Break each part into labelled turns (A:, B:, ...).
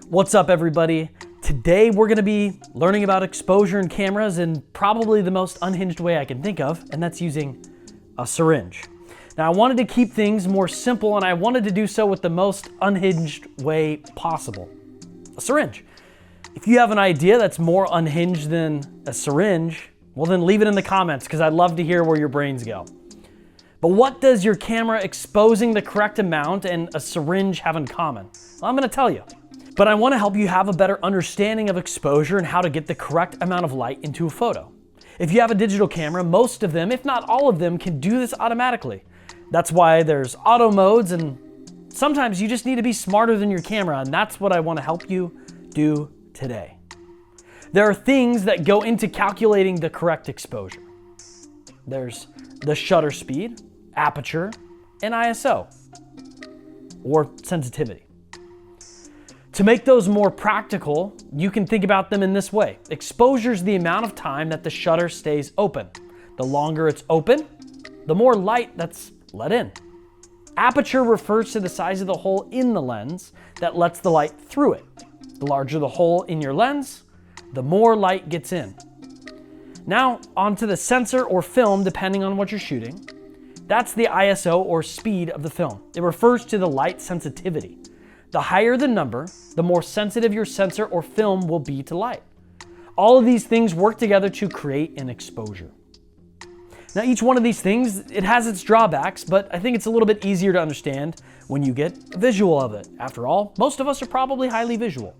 A: What's up, everybody? Today we're going to be learning about exposure in cameras in probably the most unhinged way I can think of, and that's using a syringe. Now, I wanted to keep things more simple, and I wanted to do so with the most unhinged way possible. A syringe. If you have an idea that's more unhinged than a syringe, well then leave it in the comments, because I'd love to hear where your brains go. But what does your camera exposing the correct amount and a syringe have in common? Well, I'm going to tell you. But I want to help you have a better understanding of exposure and how to get the correct amount of light into a photo. If you have a digital camera, most of them, if not all of them, can do this automatically. That's why there's auto modes, and sometimes you just need to be smarter than your camera, and that's what I want to help you do today. There are things that go into calculating the correct exposure. There's the shutter speed, aperture, and ISO, or sensitivity. To make those more practical, you can think about them in this way. Exposure is the amount of time that the shutter stays open. The longer it's open, the more light that's let in. Aperture refers to the size of the hole in the lens that lets the light through it. The larger the hole in your lens, the more light gets in. Now, onto the sensor or film, depending on what you're shooting. That's the ISO, or speed of the film. It refers to the light sensitivity. The higher the number, the more sensitive your sensor or film will be to light. All of these things work together to create an exposure. Now, each one of these things, it has its drawbacks, but I think it's a little bit easier to understand when you get a visual of it. After all, most of us are probably highly visual.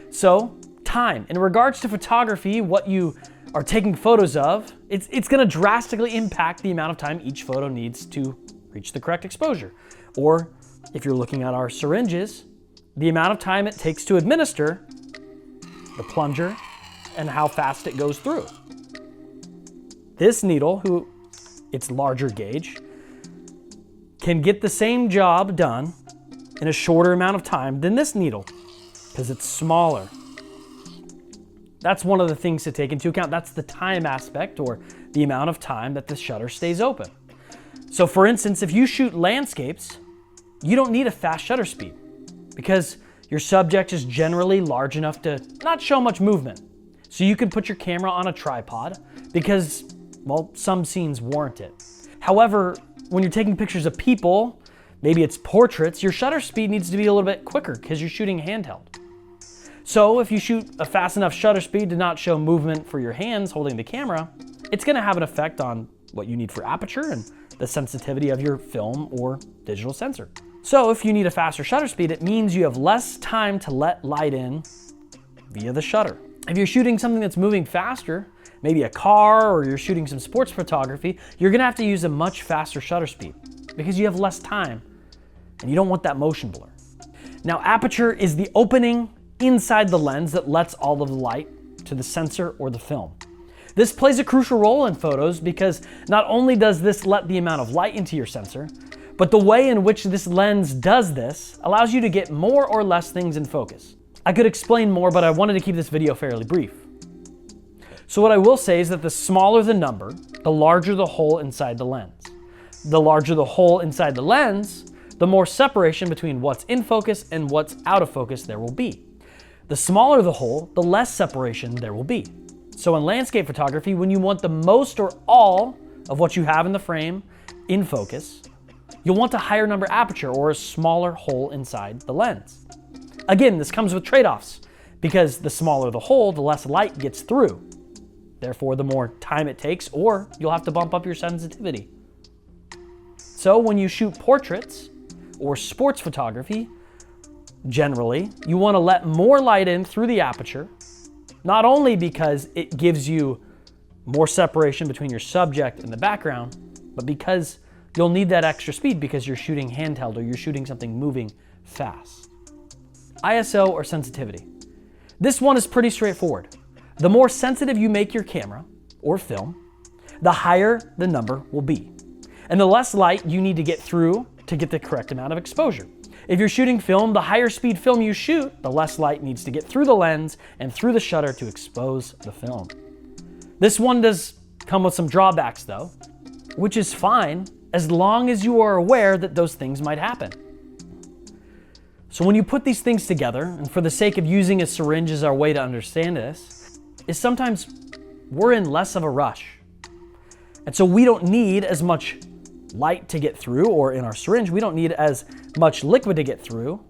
A: So, time. In regards to photography, what you are taking photos of, it's going to drastically impact the amount of time each photo needs to reach the correct exposure. Or, if you're looking at our syringes, the amount of time it takes to administer the plunger and how fast it goes through. This needle, it's larger gauge, can get the same job done in a shorter amount of time than this needle because it's smaller. That's one of the things to take into account. That's the time aspect, or the amount of time that the shutter stays open. So for instance, if you shoot landscapes, you don't need a fast shutter speed because your subject is generally large enough to not show much movement. So you can put your camera on a tripod because, well, some scenes warrant it. However, when you're taking pictures of people, maybe it's portraits, your shutter speed needs to be a little bit quicker because you're shooting handheld. So if you shoot a fast enough shutter speed to not show movement for your hands holding the camera, it's going to have an effect on what you need for aperture and the sensitivity of your film or digital sensor. So if you need a faster shutter speed, it means you have less time to let light in via the shutter. If you're shooting something that's moving faster, maybe a car, or you're shooting some sports photography, you're gonna have to use a much faster shutter speed because you have less time and you don't want that motion blur. Now, aperture is the opening inside the lens that lets all of the light to the sensor or the film. This plays a crucial role in photos because not only does this let the amount of light into your sensor, but the way in which this lens does this allows you to get more or less things in focus. I could explain more, but I wanted to keep this video fairly brief. So what I will say is that the smaller the number, the larger the hole inside the lens. The larger the hole inside the lens, the more separation between what's in focus and what's out of focus there will be. The smaller the hole, the less separation there will be. So in landscape photography, when you want the most or all of what you have in the frame in focus, you'll want a higher number aperture or a smaller hole inside the lens. Again, this comes with trade-offs because the smaller the hole, the less light gets through. Therefore, the more time it takes, or you'll have to bump up your sensitivity. So when you shoot portraits or sports photography, generally, you want to let more light in through the aperture, not only because it gives you more separation between your subject and the background, but because you'll need that extra speed because you're shooting handheld or you're shooting something moving fast. ISO, or sensitivity. This one is pretty straightforward. The more sensitive you make your camera or film, the higher the number will be. And the less light you need to get through to get the correct amount of exposure. If you're shooting film, the higher speed film you shoot, the less light needs to get through the lens and through the shutter to expose the film. This one does come with some drawbacks though, which is fine as long as you are aware that those things might happen. So when you put these things together, and for the sake of using a syringe as our way to understand this, is sometimes we're in less of a rush. And so we don't need as much light to get through, or in our syringe, we don't need as much liquid to get through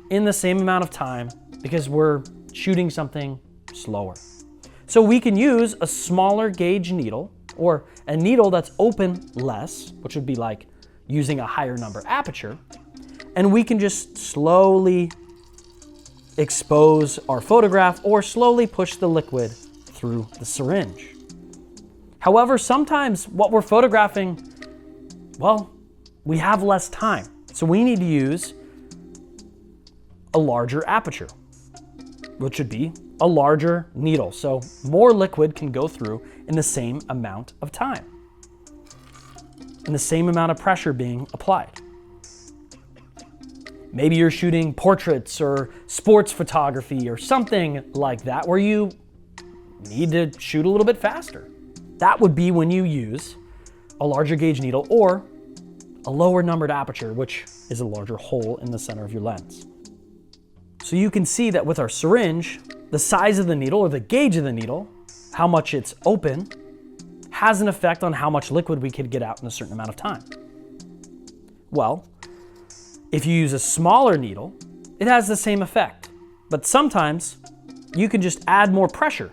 A: in the same amount of time because we're shooting something slower. So we can use a smaller gauge needle, or a needle that's open less, which would be like using a higher number aperture, and we can just slowly expose our photograph or slowly push the liquid through the syringe. However, sometimes what we're photographing, well, we have less time. So we need to use a larger aperture, which would be a larger needle. So more liquid can go through in the same amount of time, and the same amount of pressure being applied. Maybe you're shooting portraits or sports photography or something like that where you need to shoot a little bit faster. That would be when you use a larger gauge needle or a lower numbered aperture, which is a larger hole in the center of your lens. So you can see that with our syringe, the size of the needle or the gauge of the needle, how much it's open, has an effect on how much liquid we could get out in a certain amount of time. Well, if you use a smaller needle, it has the same effect, but sometimes you can just add more pressure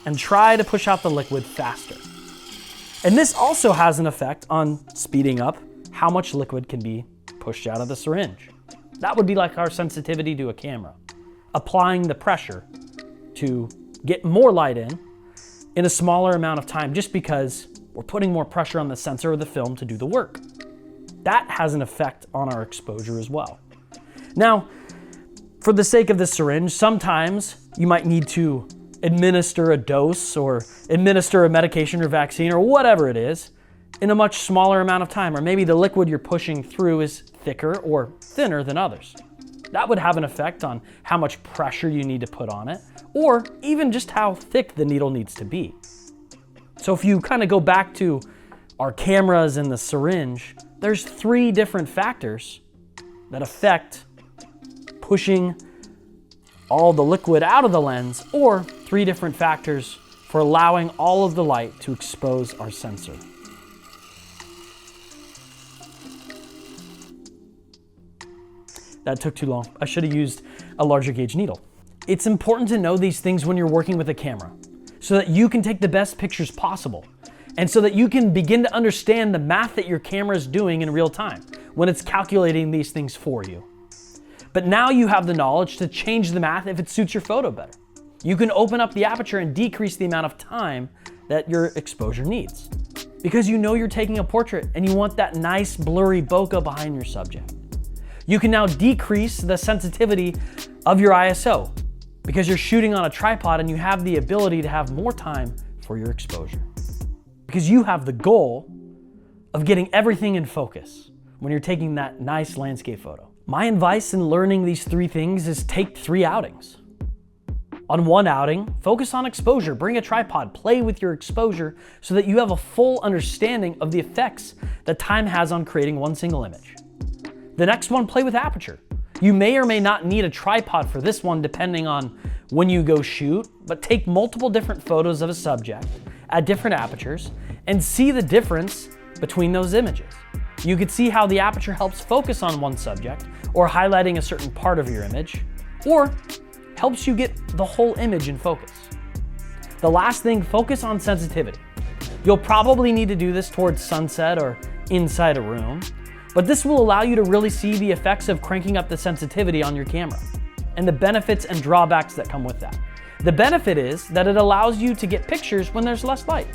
A: and try to push out the liquid faster. And this also has an effect on speeding up how much liquid can be pushed out of the syringe. That would be like our sensitivity to a camera, applying the pressure to get more light in a smaller amount of time just because we're putting more pressure on the sensor or the film to do the work. That has an effect on our exposure as well. Now, for the sake of this syringe, sometimes you might need to administer a dose or administer a medication or vaccine or whatever it is in a much smaller amount of time, or maybe the liquid you're pushing through is thicker or thinner than others. That would have an effect on how much pressure you need to put on it, or even just how thick the needle needs to be. So if you kind of go back to our cameras and the syringe, there's 3 different factors that affect pushing all the liquid out of the lens, or 3 different factors for allowing all of the light to expose our sensor. That took too long. I should have used a larger gauge needle. It's important to know these things when you're working with a camera so that you can take the best pictures possible, and so that you can begin to understand the math that your camera is doing in real time when it's calculating these things for you. But now you have the knowledge to change the math if it suits your photo better. You can open up the aperture and decrease the amount of time that your exposure needs, because you know you're taking a portrait and you want that nice blurry bokeh behind your subject. You can now decrease the sensitivity of your ISO because you're shooting on a tripod and you have the ability to have more time for your exposure, because you have the goal of getting everything in focus when you're taking that nice landscape photo. My advice in learning these 3 things is take 3 outings. On one outing, focus on exposure, bring a tripod, play with your exposure so that you have a full understanding of the effects that time has on creating one single image. The next one, play with aperture. You may or may not need a tripod for this one depending on when you go shoot, but take multiple different photos of a subject at different apertures and see the difference between those images. You could see how the aperture helps focus on one subject or highlighting a certain part of your image, or helps you get the whole image in focus. The last thing, focus on sensitivity. You'll probably need to do this towards sunset or inside a room, but this will allow you to really see the effects of cranking up the sensitivity on your camera and the benefits and drawbacks that come with that. The benefit is that it allows you to get pictures when there's less light.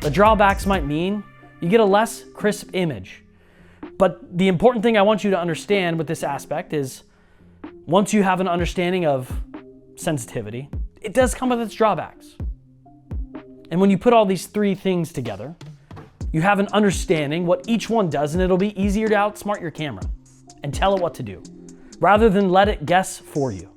A: The drawbacks might mean you get a less crisp image. But the important thing I want you to understand with this aspect is once you have an understanding of sensitivity, it does come with its drawbacks. And when you put all these 3 things together, you have an understanding what each one does, and it'll be easier to outsmart your camera and tell it what to do, rather than let it guess for you.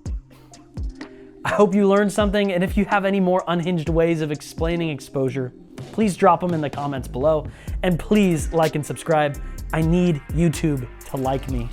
A: I hope you learned something, and if you have any more unhinged ways of explaining exposure, please drop them in the comments below, and please like and subscribe. I need YouTube to like me.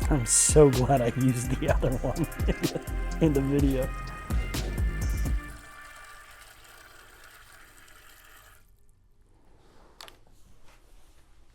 A: I'm so glad I used the other one in the video.